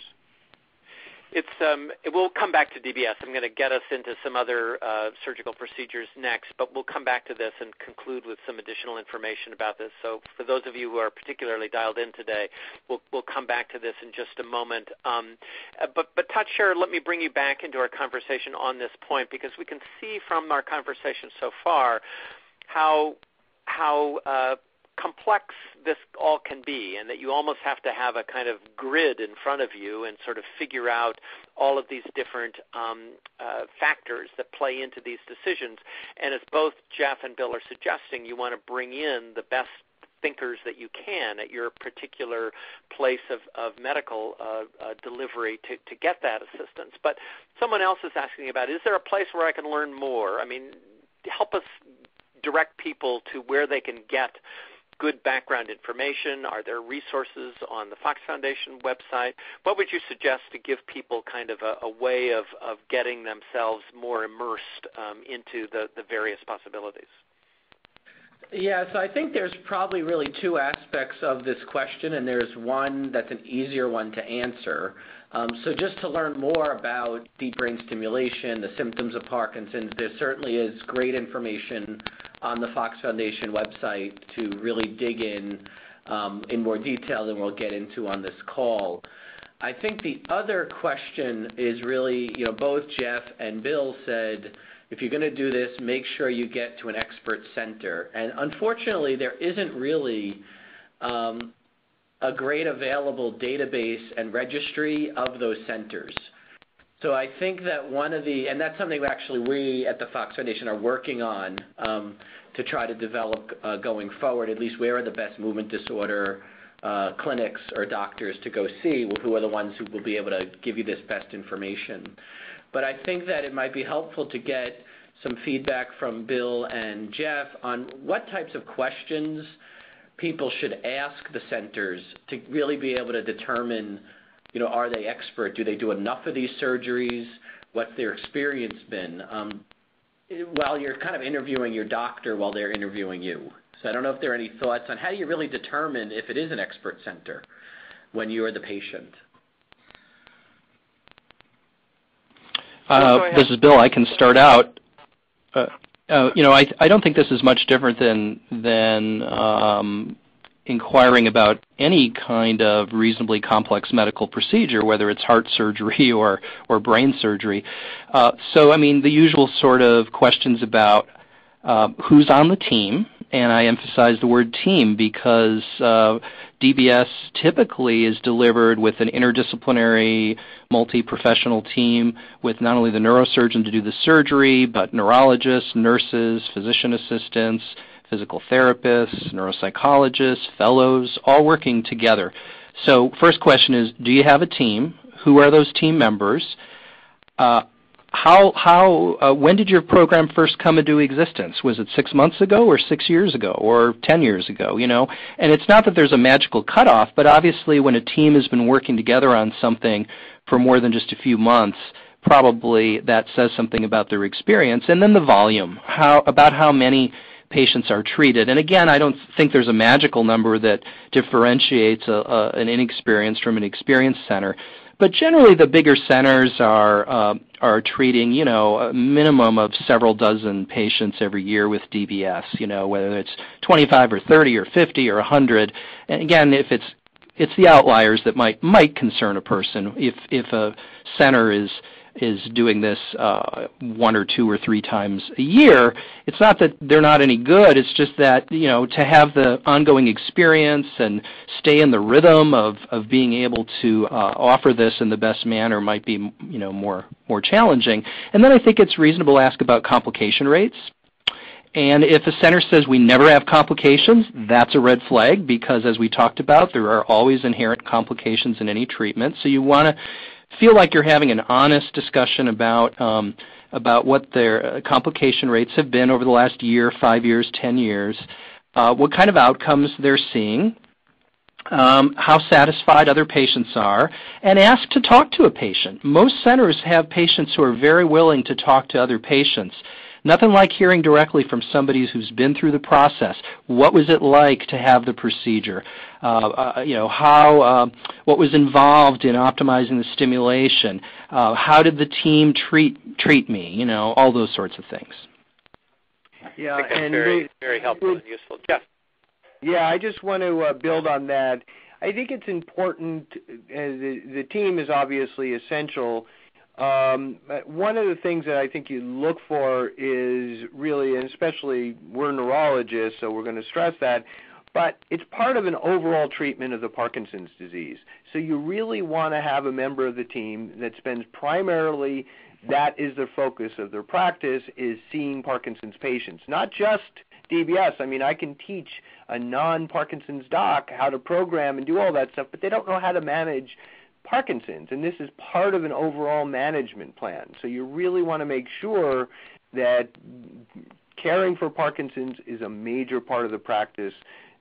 We'll come back to DBS. I'm going to get us into some other surgical procedures next, but we'll come back to this and conclude with some additional information about this. So for those of you who are particularly dialed in today, we'll come back to this in just a moment. But Todd Scherer, let me bring you back into our conversation on this point, because we can see from our conversation so far how complex this all can be, and that you almost have to have a kind of grid in front of you and sort of figure out all of these different factors that play into these decisions. And as both Jeff and Bill are suggesting, you want to bring in the best thinkers that you can at your particular place of medical delivery to get that assistance. But someone else is asking about, is there a place where I can learn more? I mean, help us direct people to where they can get good background information. Are there resources on the Fox Foundation website? What would you suggest to give people kind of a way of getting themselves more immersed into the various possibilities? Yeah, so I think there's probably really two aspects of this question, and there's one that's an easier one to answer. So just to learn more about deep brain stimulation, the symptoms of Parkinson's, there certainly is great information on the Fox Foundation website to really dig in more detail than we'll get into on this call. I think the other question is really, both Jeff and Bill said, if you're going to do this, make sure you get to an expert center. And unfortunately, there isn't really a great available database and registry of those centers. So I think that and that's something we at the Fox Foundation are working on to try to develop going forward, at least where are the best movement disorder clinics or doctors to go see, who are the ones who will be able to give you this best information. But I think that it might be helpful to get some feedback from Bill and Jeff on what types of questions people should ask the centers to really be able to determine, are they expert? Do they do enough of these surgeries? What's their experience been? While you're kind of interviewing your doctor while they're interviewing you. So I don't know if there are any thoughts on how do you really determine if it is an expert center when you are the patient. This is Bill. I can start out. I don't think this is much different than inquiring about any kind of reasonably complex medical procedure, whether it's heart surgery or brain surgery. The usual sort of questions about who's on the team, and I emphasize the word team because DBS typically is delivered with an interdisciplinary, multi-professional team with not only the neurosurgeon to do the surgery, but neurologists, nurses, physician assistants, physical therapists, neuropsychologists, fellows, all working together. So first question is, do you have a team? Who are those team members? When did your program first come into existence? Was it 6 months ago or 6 years ago or 10 years ago, And it's not that there's a magical cutoff, but obviously when a team has been working together on something for more than just a few months, probably that says something about their experience. And then the volume, about how many patients are treated. And again, I don't think there's a magical number that differentiates an inexperienced from an experienced center. But generally, the bigger centers are treating, a minimum of several dozen patients every year with DBS. Whether it's 25 or 30 or 50 or 100. And again, if it's the outliers that might concern a person. If a center is doing this 1 or 2 or 3 times a year, it's not that they're not any good. It's just that, to have the ongoing experience and stay in the rhythm of being able to offer this in the best manner might be, more challenging. And then I think it's reasonable to ask about complication rates. And if a center says we never have complications, that's a red flag because, as we talked about, there are always inherent complications in any treatment. So you want to feel like you're having an honest discussion about what their complication rates have been over the last year, 5 years, 10 years, what kind of outcomes they're seeing, how satisfied other patients are, and ask to talk to a patient. Most centers have patients who are very willing to talk to other patients. Nothing like hearing directly from somebody who's been through the process. What was it like to have the procedure? What was involved in optimizing the stimulation? How did the team treat me? All those sorts of things. Yeah, I think that's very, very helpful and useful. Jeff? Yeah, I just want to build on that. I think it's important. The team is obviously essential. One of the things that I think you look for is really, and especially we're neurologists, so we're going to stress that, but it's part of an overall treatment of the Parkinson's disease. So you really want to have a member of the team that spends primarily, that is the focus of their practice, is seeing Parkinson's patients, not just DBS. I mean, I can teach a non-Parkinson's doc how to program and do all that stuff, but they don't know how to manage Parkinson's, and this is part of an overall management plan. So you really want to make sure that caring for Parkinson's is a major part of the practice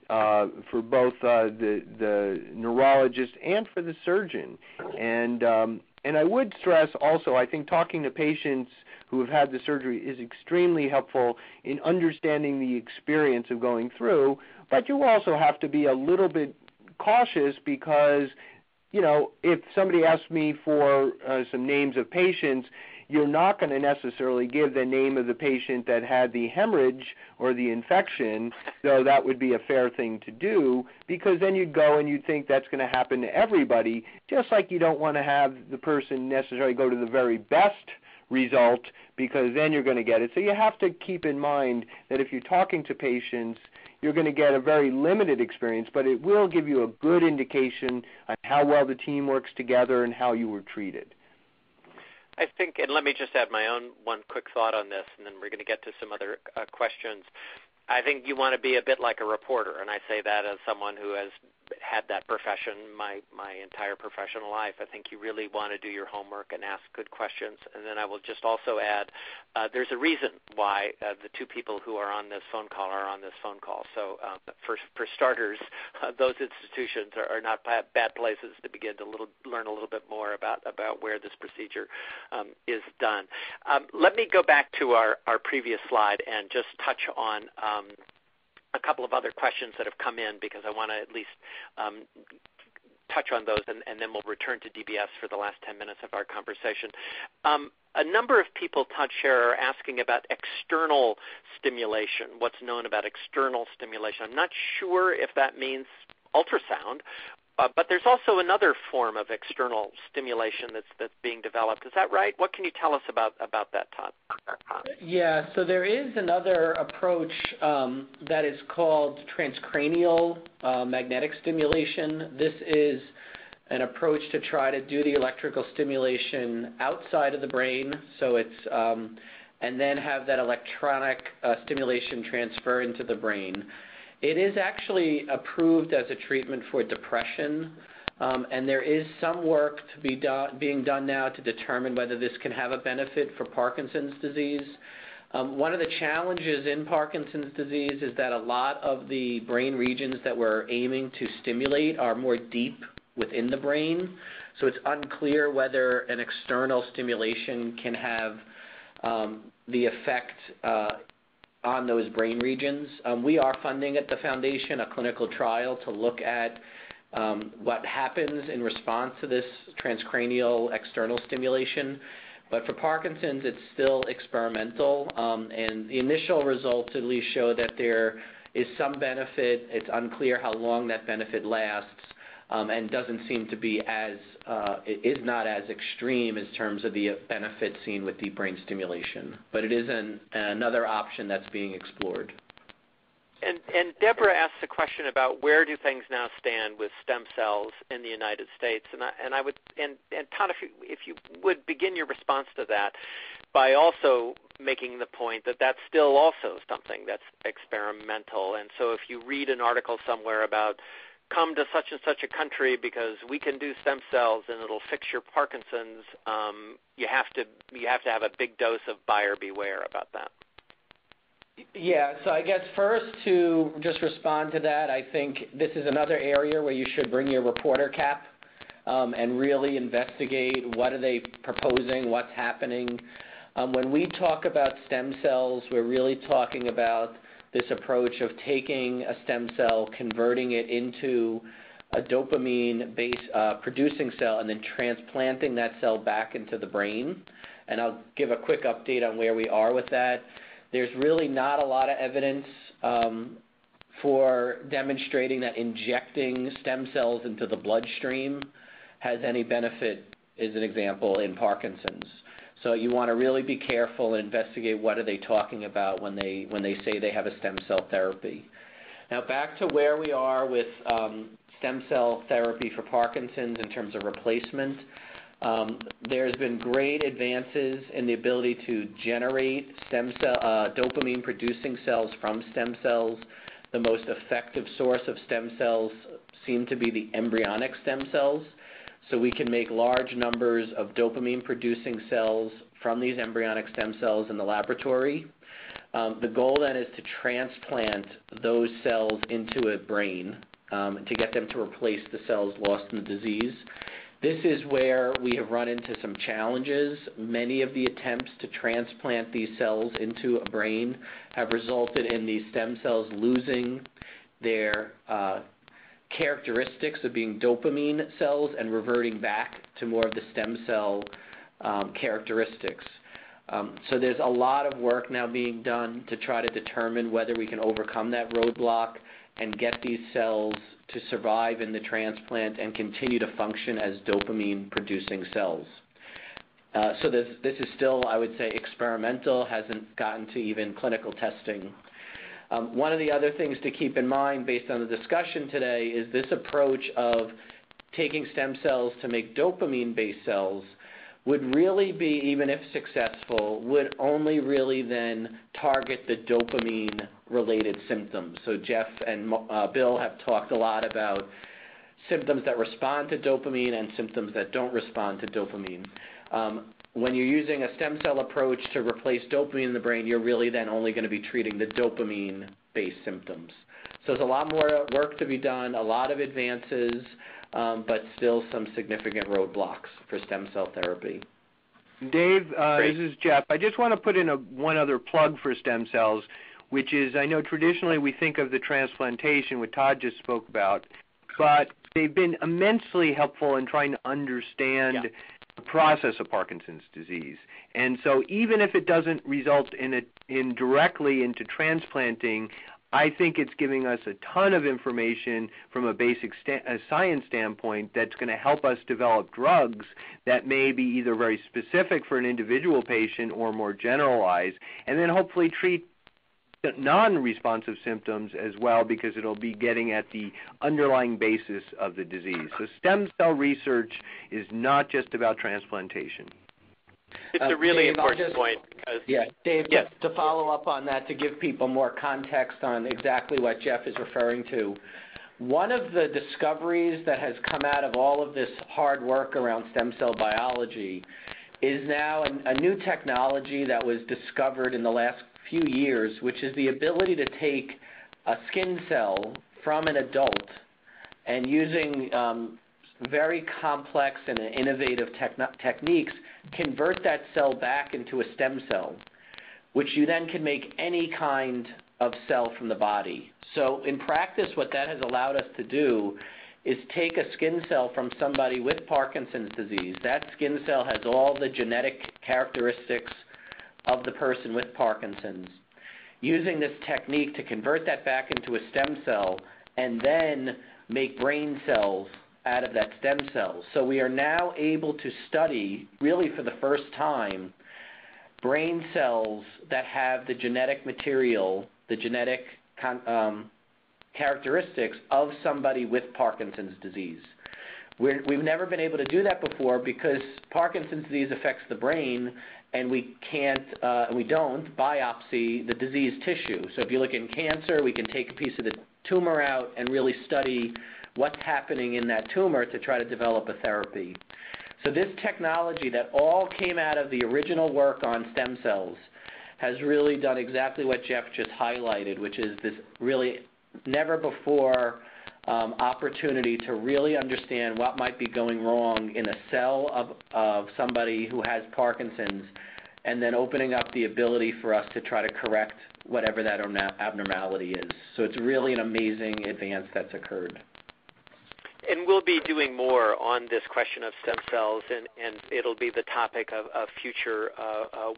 for both the neurologist and for the surgeon. And I would stress also, I think talking to patients who have had the surgery is extremely helpful in understanding the experience of going through, but you also have to be a little bit cautious because if somebody asks me for some names of patients, you're not going to necessarily give the name of the patient that had the hemorrhage or the infection, though that would be a fair thing to do, because then you'd go and you'd think that's going to happen to everybody, just like you don't want to have the person necessarily go to the very best result, because then you're going to get it. So you have to keep in mind that if you're talking to patients, you're going to get a very limited experience, but it will give you a good indication on how well the team works together and how you were treated. I think, and let me just add my own one quick thought on this, and then we're going to get to some other questions. I think you want to be a bit like a reporter, and I say that as someone who has had that profession my entire professional life. I think you really want to do your homework and ask good questions. And then I will just also add, there's a reason why the two people who are on this phone call are on this phone call. So for starters, those institutions are not bad places to begin to learn a little bit more about where this procedure is done. Let me go back to our previous slide and just touch on a couple of other questions that have come in, because I want to at least touch on those, and then we'll return to DBS for the last 10 minutes of our conversation. A number of people, Todd Scherer, are asking about external stimulation, what's known about external stimulation. I'm not sure if that means ultrasound, but there's also another form of external stimulation that's being developed. Is that right? What can you tell us about that, Todd? Yeah, so there is another approach that is called transcranial magnetic stimulation. This is an approach to try to do the electrical stimulation outside of the brain, so it's and then have that electronic stimulation transfer into the brain. It is actually approved as a treatment for depression, and there is some work to be being done now to determine whether this can have a benefit for Parkinson's disease. One of the challenges in Parkinson's disease is that a lot of the brain regions that we're aiming to stimulate are more deep within the brain, so it's unclear whether an external stimulation can have the effect on those brain regions. We are funding at the foundation a clinical trial to look at what happens in response to this transcranial external stimulation. But for Parkinson's, it's still experimental, and the initial results at least show that there is some benefit. It's unclear how long that benefit lasts, and doesn't seem to be it is not as extreme in terms of the benefit seen with deep brain stimulation. But it is another option that's being explored. And Deborah asked a question about where do things now stand with stem cells in the United States, and Todd, if you would begin your response to that by also making the point that that's still also something that's experimental, and so if you read an article somewhere about come to such and such a country because we can do stem cells and it'll fix your Parkinson's, you have to have a big dose of buyer beware about that. Yeah, so I guess first to just respond to that, I think this is another area where you should bring your reporter cap and really investigate what are they proposing, what's happening. When we talk about stem cells, we're really talking about this approach of taking a stem cell, converting it into a dopamine-based producing cell, and then transplanting that cell back into the brain. And I'll give a quick update on where we are with that. There's really not a lot of evidence for demonstrating that injecting stem cells into the bloodstream has any benefit, as an example, in Parkinson's. So you want to really be careful and investigate what are they talking about when they say they have a stem cell therapy. Now back to where we are with stem cell therapy for Parkinson's in terms of replacement. There's been great advances in the ability to generate stem cell dopamine-producing cells from stem cells. The most effective source of stem cells seem to be the embryonic stem cells. So we can make large numbers of dopamine-producing cells from these embryonic stem cells in the laboratory. The goal then is to transplant those cells into a brain to get them to replace the cells lost in the disease. This is where we have run into some challenges. Many of the attempts to transplant these cells into a brain have resulted in these stem cells losing their characteristics of being dopamine cells and reverting back to more of the stem cell characteristics. So there's a lot of work now being done to try to determine whether we can overcome that roadblock and get these cells to survive in the transplant and continue to function as dopamine-producing cells. So this is still, I would say, experimental, hasn't gotten to even clinical testing. One of the other things to keep in mind based on the discussion today is this approach of taking stem cells to make dopamine-based cells would really be, even if successful, would only really then target the dopamine-related symptoms. So Jeff and Bill have talked a lot about symptoms that respond to dopamine and symptoms that don't respond to dopamine. When you're using a stem cell approach to replace dopamine in the brain, you're really then only going to be treating the dopamine-based symptoms. So there's a lot more work to be done, a lot of advances, but still some significant roadblocks for stem cell therapy. Dave, this is Jeff. I just want to put in one other plug for stem cells, which is I know traditionally we think of the transplantation, what Todd just spoke about, but they've been immensely helpful in trying to understand the process of Parkinson's disease. And so even if it doesn't result in directly into transplanting, I think it's giving us a ton of information from a basic science standpoint that's going to help us develop drugs that may be either very specific for an individual patient or more generalized, and then hopefully treat non-responsive symptoms as well, because it'll be getting at the underlying basis of the disease. So stem cell research is not just about transplantation. It's a really Dave, important point. Because, Dave, yes. to follow up on that, to give people more context on exactly what Jeff is referring to, one of the discoveries that has come out of all of this hard work around stem cell biology is now a new technology that was discovered in the last few years, which is the ability to take a skin cell from an adult and using very complex and innovative techniques, convert that cell back into a stem cell, which you then can make any kind of cell from the body. So in practice, what that has allowed us to do is take a skin cell from somebody with Parkinson's disease. That skin cell has all the genetic characteristics of the person with Parkinson's. Using this technique to convert that back into a stem cell and then make brain cells out of that stem cell. So we are now able to study, really for the first time, brain cells that have the genetic material, the genetic characteristics of somebody with Parkinson's disease. We've never been able to do that before because Parkinson's disease affects the brain, and we don't biopsy the diseased tissue. So if you look in cancer, we can take a piece of the tumor out and really study what's happening in that tumor to try to develop a therapy. So this technology that all came out of the original work on stem cells has really done exactly what Jeff just highlighted, which is this really never before opportunity to really understand what might be going wrong in a cell of somebody who has Parkinson's, and then opening up the ability for us to try to correct whatever that abnormality is. So it's really an amazing advance that's occurred. And we'll be doing more on this question of stem cells, and it'll be the topic of future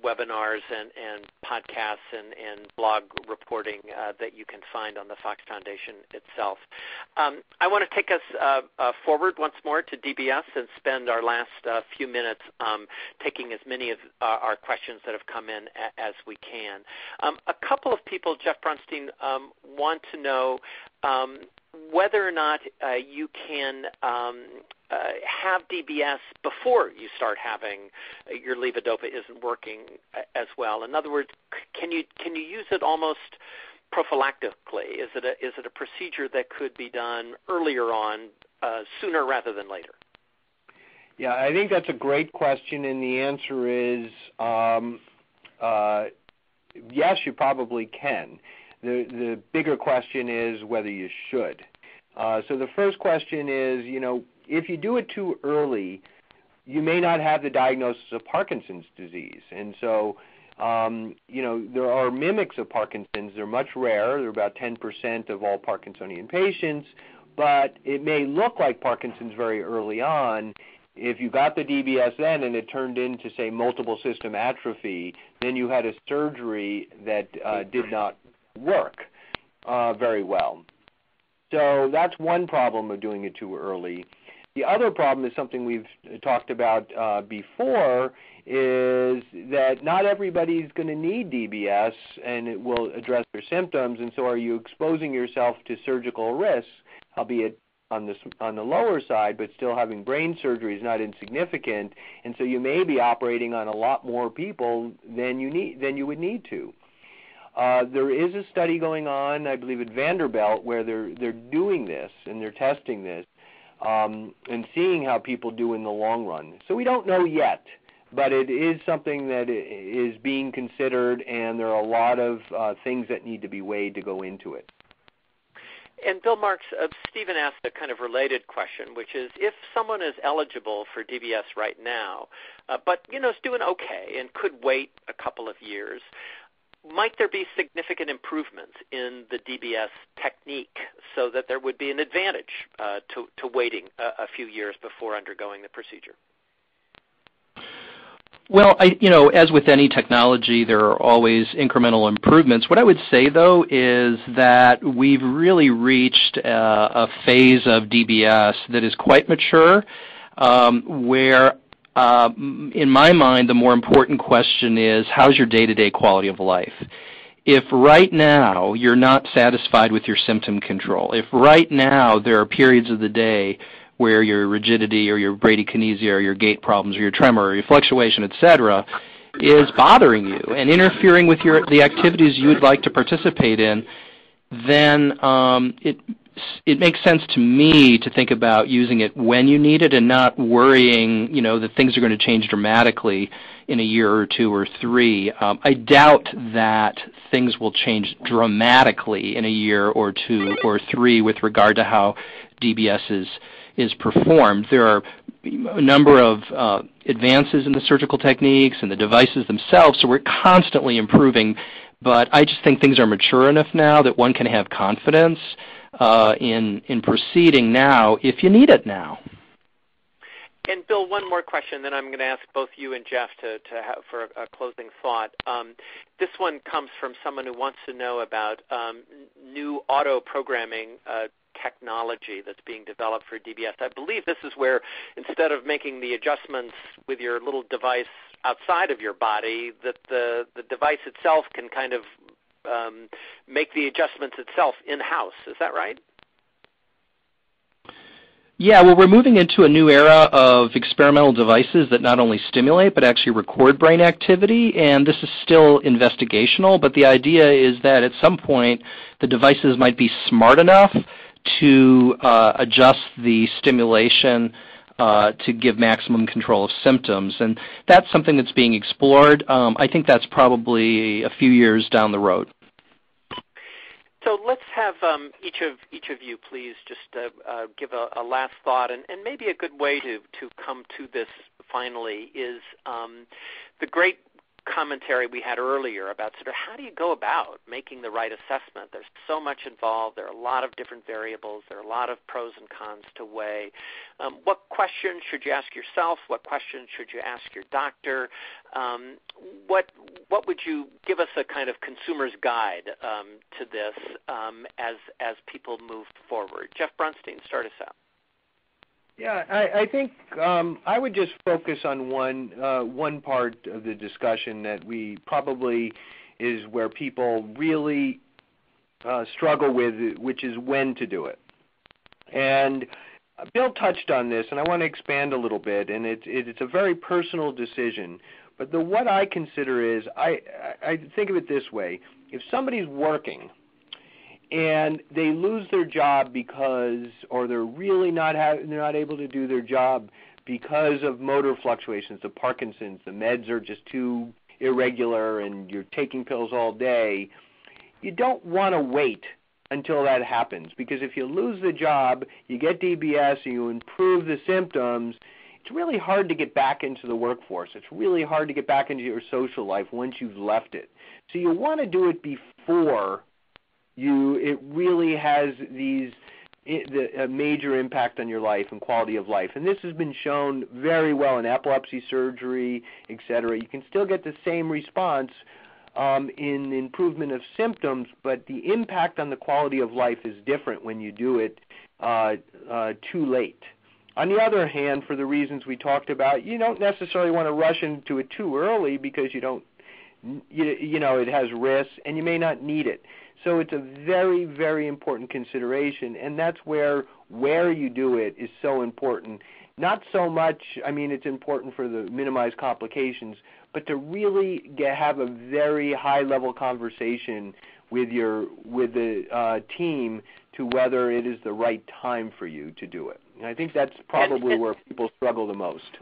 webinars and podcasts and blog reporting that you can find on the Fox Foundation itself. I want to take us forward once more to DBS and spend our last few minutes taking as many of our questions that have come in as we can. A couple of people, Jeff Brunstein, want to know whether or not you can have DBS before you start having your levodopa isn't working as well. In other words, can you use it almost prophylactically? Is it a procedure that could be done earlier on, sooner rather than later? Yeah, I think that's a great question, and the answer is yes, you probably can. The bigger question is whether you should. So the first question is, if you do it too early, you may not have the diagnosis of Parkinson's disease. And so, there are mimics of Parkinson's. They're much rarer. They're about 10% of all Parkinsonian patients. But it may look like Parkinson's very early on. If you got the DBS then and it turned into, say, multiple system atrophy, then you had a surgery that did not work very well. So that's one problem of doing it too early. The other problem is something we've talked about before, is that not everybody's going to need DBS and it will address their symptoms, and so are you exposing yourself to surgical risks, albeit on the lower side, but still having brain surgery is not insignificant, and so you may be operating on a lot more people than you would need to. There is a study going on, I believe at Vanderbilt, where they're doing this and they're testing this and seeing how people do in the long run. So we don't know yet, but it is something that is being considered, and there are a lot of things that need to be weighed to go into it. And Bill Marks, Stephen asked a kind of related question, which is if someone is eligible for DBS right now, but is doing okay and could wait a couple of years, might there be significant improvements in the DBS technique so that there would be an advantage to waiting a few years before undergoing the procedure? Well, as with any technology, there are always incremental improvements. What I would say, though, is that we've really reached a phase of DBS that is quite mature, where in my mind, the more important question is, how's your day-to-day quality of life? If right now you're not satisfied with your symptom control, if right now there are periods of the day where your rigidity or your bradykinesia or your gait problems or your tremor or your fluctuation, etc., is bothering you and interfering with the activities you would like to participate in, then it makes sense to me to think about using it when you need it and not worrying, that things are going to change dramatically in a year or two or three. I doubt that things will change dramatically in a year or two or three with regard to how DBS is performed. There are a number of advances in the surgical techniques and the devices themselves, so we're constantly improving, but I just think things are mature enough now that one can have confidence in proceeding now if you need it now. And Bill, one more question, then I'm going to ask both you and Jeff to have for a closing thought. This one comes from someone who wants to know about new auto-programming technology that's being developed for DBS. I believe this is where instead of making the adjustments with your little device outside of your body, that the device itself can kind of make the adjustments itself in-house. Is that right? Yeah, well, we're moving into a new era of experimental devices that not only stimulate but actually record brain activity, and this is still investigational, but the idea is that at some point the devices might be smart enough to adjust the stimulation to give maximum control of symptoms, and that's something that's being explored. I think that's probably a few years down the road. So let's have each of you please just give a last thought, and maybe a good way to come to this finally is the great commentary we had earlier about sort of how do you go about making the right assessment. There's so much involved. There are a lot of different variables. There are a lot of pros and cons to weigh. What questions should you ask yourself? What questions should you ask your doctor? What would you give us a kind of consumer's guide to this as people move forward? Jeff Brunstein, start us out. Yeah, I think I would just focus on one part of the discussion that we probably is where people really struggle with, which is when to do it. And Bill touched on this, and I want to expand a little bit. And it's a very personal decision. But what I consider is I think of it this way: if somebody's working and they lose their job because, or they're really they're not able to do their job because of motor fluctuations, the Parkinson's, the meds are just too irregular, and you're taking pills all day, you don't want to wait until that happens, because if you lose the job, you get DBS, and you improve the symptoms, it's really hard to get back into the workforce. It's really hard to get back into your social life once you've left it. So you want to do it before it really has a major impact on your life and quality of life. And this has been shown very well in epilepsy surgery, et cetera. You can still get the same response in improvement of symptoms, but the impact on the quality of life is different when you do it too late. On the other hand, for the reasons we talked about, you don't necessarily want to rush into it too early, because it has risks and you may not need it. So it's a very, very important consideration, and that's where you do it is so important. Not so much, it's important for the minimized complications, but to really have a very high-level conversation with the team to whether it is the right time for you to do it. And I think that's probably where people struggle the most.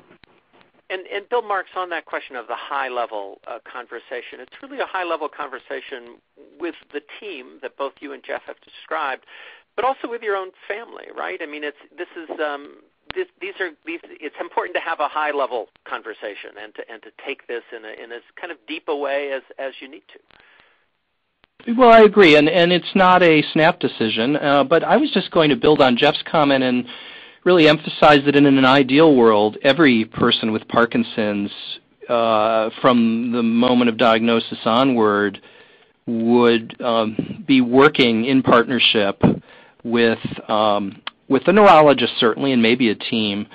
And Bill Marks, on that question of the high-level conversation, it's really a high-level conversation with the team that both you and Jeff have described, but also with your own family, right? It's important to have a high-level conversation and to take this in as kind of deep a way as you need to. Well, I agree, and it's not a snap decision, but I was just going to build on Jeff's comment and really emphasize that in an ideal world, every person with Parkinson's, from the moment of diagnosis onward, would be working in partnership with a neurologist, certainly, and maybe a team,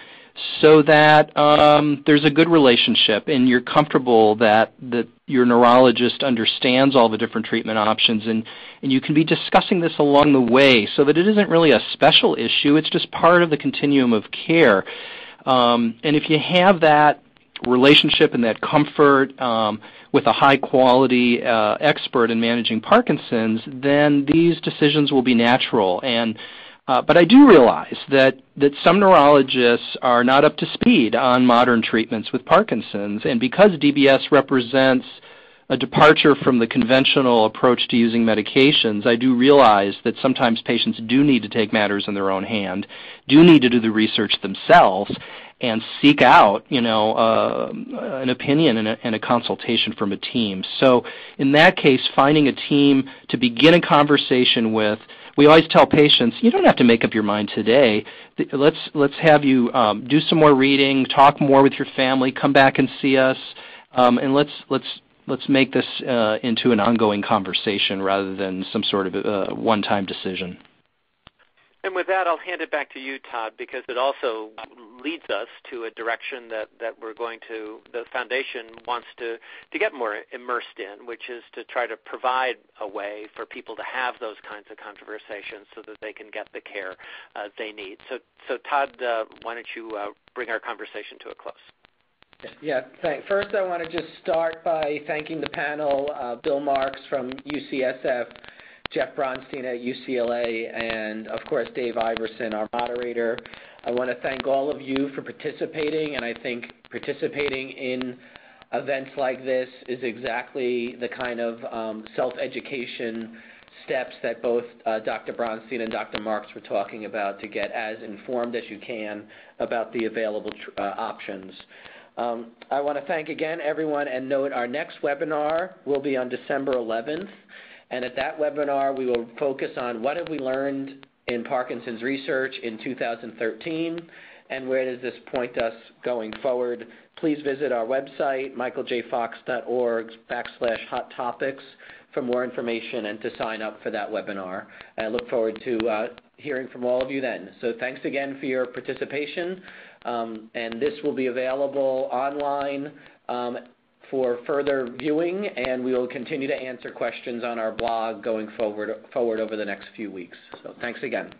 so that there's a good relationship and you're comfortable that your neurologist understands all the different treatment options, and you can be discussing this along the way so that it isn't really a special issue. It's just part of the continuum of care. And if you have that relationship and that comfort with a high-quality expert in managing Parkinson's, then these decisions will be natural. But I do realize that some neurologists are not up to speed on modern treatments with Parkinson's, and because DBS represents a departure from the conventional approach to using medications, I do realize that sometimes patients do need to take matters in their own hand, do need to do the research themselves, and seek out, an opinion and a consultation from a team. So in that case, finding a team to begin a conversation with. We always tell patients, you don't have to make up your mind today. Let's have you do some more reading, talk more with your family, come back and see us, and let's make this into an ongoing conversation rather than some sort of one-time decision. And with that, I'll hand it back to you, Todd, because it also leads us to a direction that the foundation wants to get more immersed in, which is to try to provide a way for people to have those kinds of conversations so that they can get the care they need. So Todd, why don't you bring our conversation to a close? Yeah, first I want to just start by thanking the panel, Bill Marks from UCSF, Jeff Bronstein at UCLA, and of course Dave Iverson, our moderator. I want to thank all of you for participating, and I think participating in events like this is exactly the kind of self-education steps that both Dr. Bronstein and Dr. Marks were talking about to get as informed as you can about the available options. I want to thank again everyone and note our next webinar will be on December 11th. And at that webinar, we will focus on what have we learned in Parkinson's research in 2013 and where does this point us going forward. Please visit our website, michaeljfox.org/hot topics for more information and to sign up for that webinar. I look forward to hearing from all of you then. So thanks again for your participation, and this will be available online for further viewing, and we will continue to answer questions on our blog going forward over the next few weeks. So thanks again.